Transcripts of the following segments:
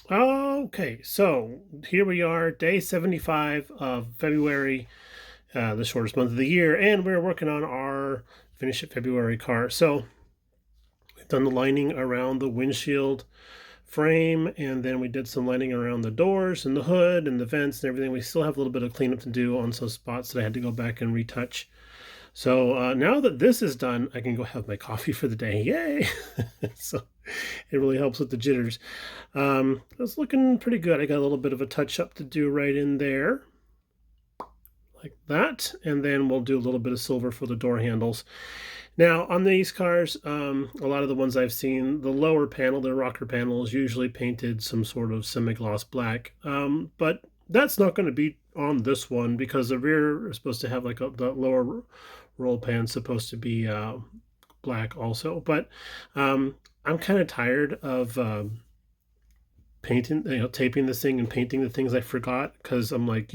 Okay, so here we are, day 75 of February, the shortest month of the year, and we're working on our Finish It February car. So we've done the lining around the windshield frame, and then we did some lining around the doors and the hood and the vents and everything. We still have a little bit of cleanup to do on some spots that I had to go back and retouch. So now that this is done, I can go have my coffee for the day. Yay! So it really helps with the jitters. It's looking pretty good. I got a little bit of a touch up to do right in there, like that. And then we'll do a little bit of silver for the door handles. Now, on these cars, a lot of the ones I've seen, the lower panel, the rocker panel, is usually painted some sort of semi-gloss black. But that's not going to be on this one because the rear is supposed to have like the lower roll pan supposed to be black also. But I'm kind of tired of painting, taping this thing and painting the things I forgot, because I'm like,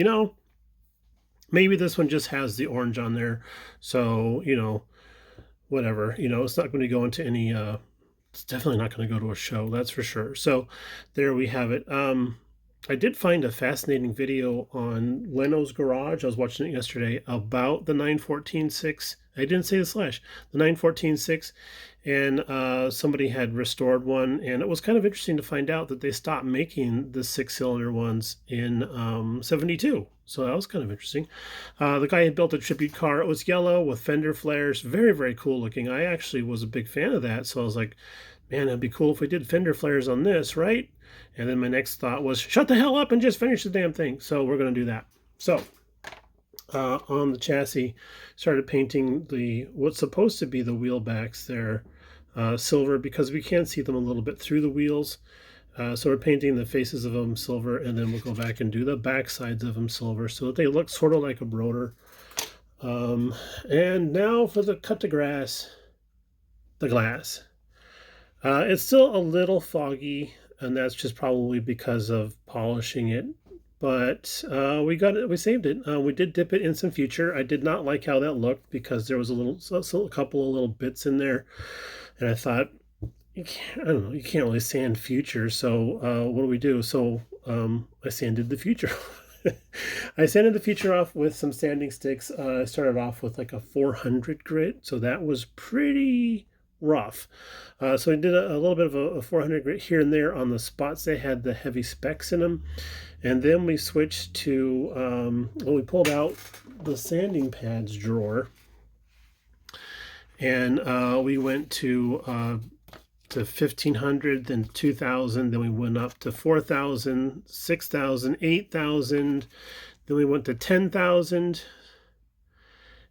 maybe this one just has the orange on there. So, whatever, it's not going to go into any, it's definitely not going to go to a show, that's for sure. So there we have it. I did find a fascinating video on Leno's Garage. I was watching it yesterday about the 914.6. I didn't say the slash, the 914.6, and somebody had restored one, and it was kind of interesting to find out that they stopped making the 6-cylinder ones in 72. So that was kind of interesting. The guy had built a tribute car. It was yellow with fender flares. Very, very cool looking. I actually was a big fan of that. So I was like, man, it'd be cool if we did fender flares on this, right? And then my next thought was, shut the hell up and just finish the damn thing. So we're going to do that. So on the chassis, started painting what's supposed to be the wheel backs there silver, because we can see them a little bit through the wheels. So we're painting the faces of them silver, and then we'll go back and do the back sides of them silver so that they look sort of like a broder. And now for the cut the glass. It's still a little foggy, and that's just probably because of polishing it. But we got it. We saved it. We did dip it in some future. I did not like how that looked because there was a couple of little bits in there, and I thought, I don't know, you can't really sand future. So what do we do? So I sanded the future. I sanded the future off with some sanding sticks. I started off with like a 400 grit, so that was pretty rough. So I did a little bit of a 400 grit here and there on the spots they had the heavy specks in them. And then we switched to, we pulled out the sanding pads drawer, and we went to 1500, then 2000, then we went up to 4000, 6000, 8000, then we went to 10,000.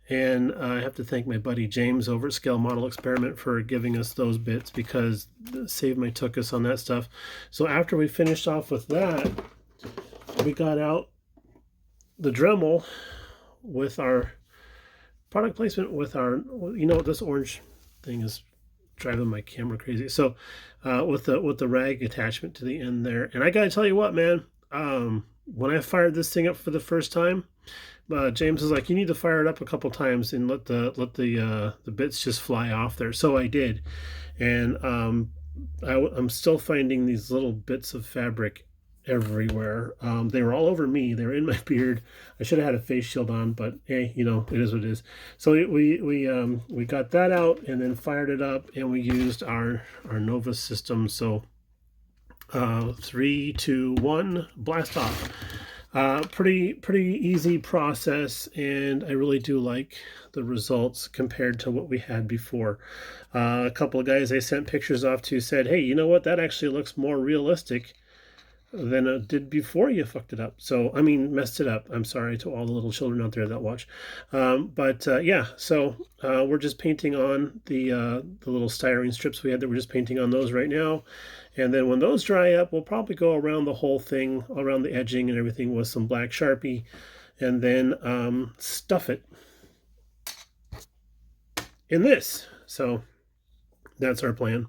And I have to thank my buddy James over at Scale Model Experiment for giving us those bits, because saved my tuchus on that stuff. So after we finished off with that, we got out the Dremel with our product placement with our, this orange thing is driving my camera crazy. So with the rag attachment to the end there. And I gotta tell you what, man, when I fired this thing up for the first time, James was like, you need to fire it up a couple times and let the bits just fly off there. So I did, and I'm still finding these little bits of fabric everywhere. They were all over me. They were in my beard. I should have had a face shield on, but hey, it is what it is. So we got that out and then fired it up, and we used our Nova system. So 3, 2, 1, blast off. Pretty easy process, and I really do like the results compared to what we had before. A couple of guys I sent pictures off to said, hey, you know what, that actually looks more realistic than it did before you fucked it up. So, I mean, messed it up. I'm sorry to all the little children out there that watch. Yeah, so we're just painting on the little styrene strips we had, that we're just painting on those right now. And then when those dry up, we'll probably go around the whole thing, around the edging and everything, with some black Sharpie, and then stuff it in this. So that's our plan.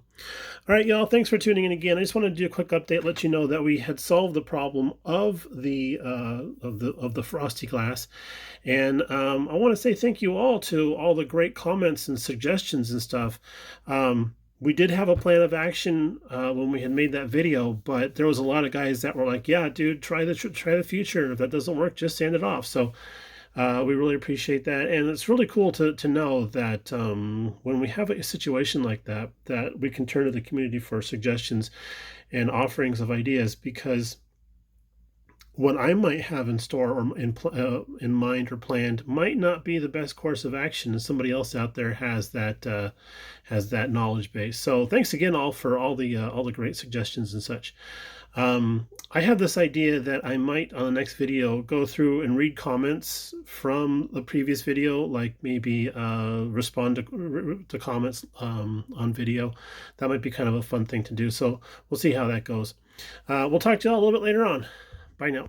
All right, y'all, thanks for tuning in again. I just wanted to do a quick update, let you know that we had solved the problem of the frosty glass. And I want to say thank you all to all the great comments and suggestions and stuff. we did have a plan of action when we had made that video, but there was a lot of guys that were like, "Yeah, dude, try the future. If that doesn't work, just sand it off." So we really appreciate that, and it's really cool to know that when we have a situation like that, that we can turn to the community for suggestions and offerings of ideas, because what I might have in store or in mind or planned might not be the best course of action, and somebody else out there has that knowledge base. So thanks again all for all the great suggestions and such. I have this idea that I might on the next video go through and read comments from the previous video, like maybe respond to comments on video. That might be kind of a fun thing to do. So we'll see how that goes. We'll talk to you all a little bit later on. Bye now.